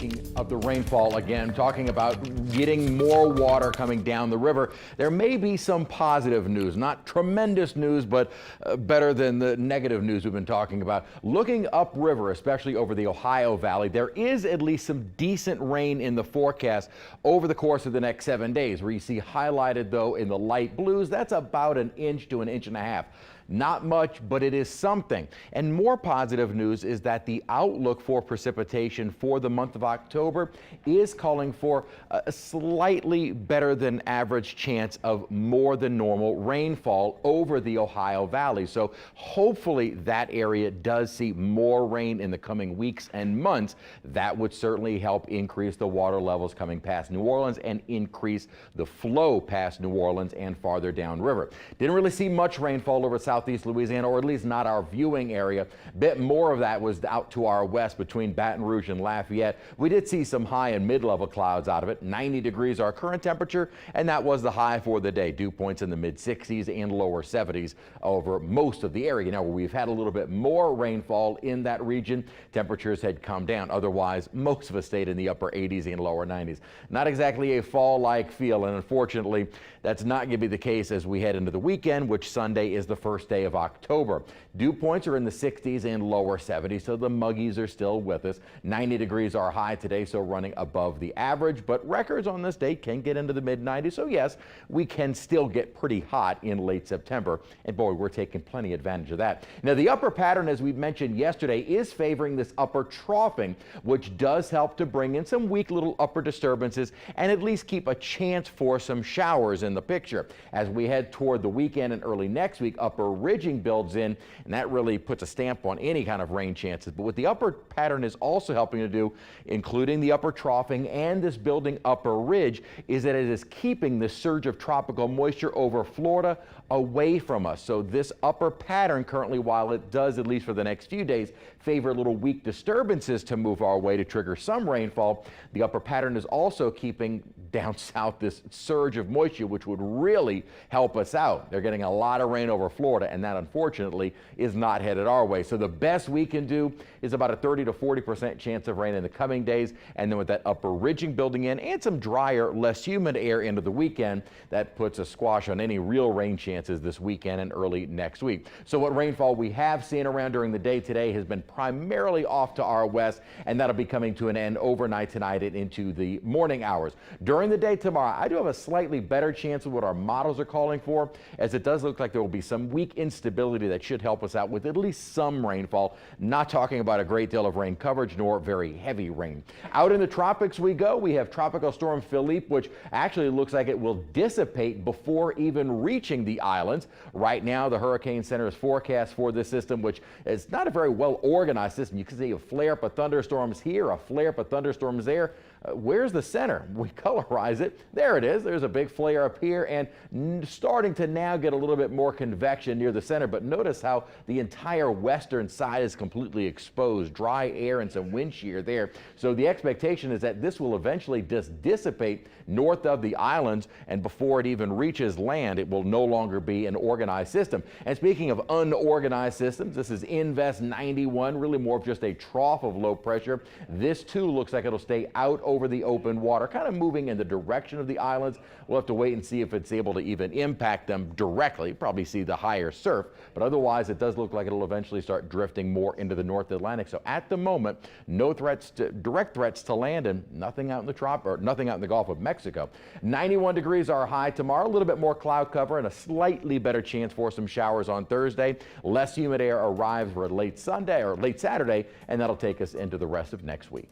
Speaking of the rainfall again, talking about getting more water coming down the river, there may be some positive news, not tremendous news, but better than the negative news we've been talking about. Looking upriver, especially over the Ohio Valley, there is at least some decent rain in the forecast over the course of the next 7 days, where you see highlighted though in the light blues, that's about an inch to an inch and a half. Not much, but it is something. And more positive news is that the outlook for precipitation for the month of October is calling for a slightly better than average chance of more than normal rainfall over the Ohio Valley. So hopefully that area does see more rain in the coming weeks and months. That would certainly help increase the water levels coming past New Orleans and increase the flow past New Orleans and farther downriver. Didn't really see much rainfall over southeast Louisiana, or at least not our viewing area. Bit more of that was out to our west between Baton Rouge and Lafayette. We did see some high and mid-level clouds out of it. 90 degrees our current temperature, and that was the high for the day. Dew points in the mid 60s and lower 70s over most of the area. Now, where we've had a little bit more rainfall in that region, temperatures had come down. Otherwise, most of us stayed in the upper 80s and lower 90s. Not exactly a fall-like feel, and unfortunately, that's not going to be the case as we head into the weekend, which Sunday is the first day of October. Dew points are in the 60s and lower 70s, so the muggies are still with us. 90 degrees our high today, so running above the average, but records on this day can get into the mid 90s, so yes, we can still get pretty hot in late September, and boy, we're taking plenty advantage of that. Now, the upper pattern, as we mentioned yesterday, is favoring this upper troughing, which does help to bring in some weak little upper disturbances and at least keep a chance for some showers in the picture. As we head toward the weekend and early next week, upper ridging builds in, and that really puts a stamp on any kind of rain chances. But what the upper pattern is also helping to do, including the upper troughing and this building upper ridge, is that it is keeping the surge of tropical moisture over Florida away from us. So this upper pattern currently, while it does, at least for the next few days, favor little weak disturbances to move our way to trigger some rainfall, the upper pattern is also keeping down south this surge of moisture, which would really help us out. They're getting a lot of rain over Florida, and that unfortunately is not headed our way. So the best we can do is about a 30 to 40% chance of rain in the coming days, and then with that upper ridging building in and some drier, less humid air into the weekend, that puts a squash on any real rain chances this weekend and early next week. So what rainfall we have seen around during the day today has been primarily off to our west, and that'll be coming to an end overnight tonight and into the morning hours. During the day tomorrow, I do have a slightly better chance of what our models are calling for, as it does look like there will be some weak instability that should help us out with at least some rainfall. Not talking about a great deal of rain coverage nor very heavy rain. Out in the tropics we go. We have Tropical Storm Philippe, which actually looks like it will dissipate before even reaching the islands. Right now, the Hurricane Center's forecast for this system, which is not a very well organized system. You can see a flare up of thunderstorms here, a flare up of thunderstorms there. Where's the center? We colorize it. There it is. There's a big flare up here and starting to now get a little bit more convection near the center. But notice how the entire western side is completely exposed. Dry air and some wind shear there. So the expectation is that this will eventually just dissipate north of the islands, and before it even reaches land, it will no longer be an organized system. And speaking of unorganized systems, this is Invest 91, really more of just a trough of low pressure. This too looks like it'll stay out over the open water, kind of moving in the direction of the islands. We'll have to wait and see if it's able to even impact them directly. Probably see the higher surf, but otherwise it does look like it'll eventually start drifting more into the North Atlantic. So at the moment, no threats direct threats to land, and nothing out in the nothing out in the Gulf of Mexico. 91 degrees our high tomorrow, a little bit more cloud cover and a slightly better chance for some showers on Thursday. Less humid air arrives for late Sunday or late Saturday, and that'll take us into the rest of next week.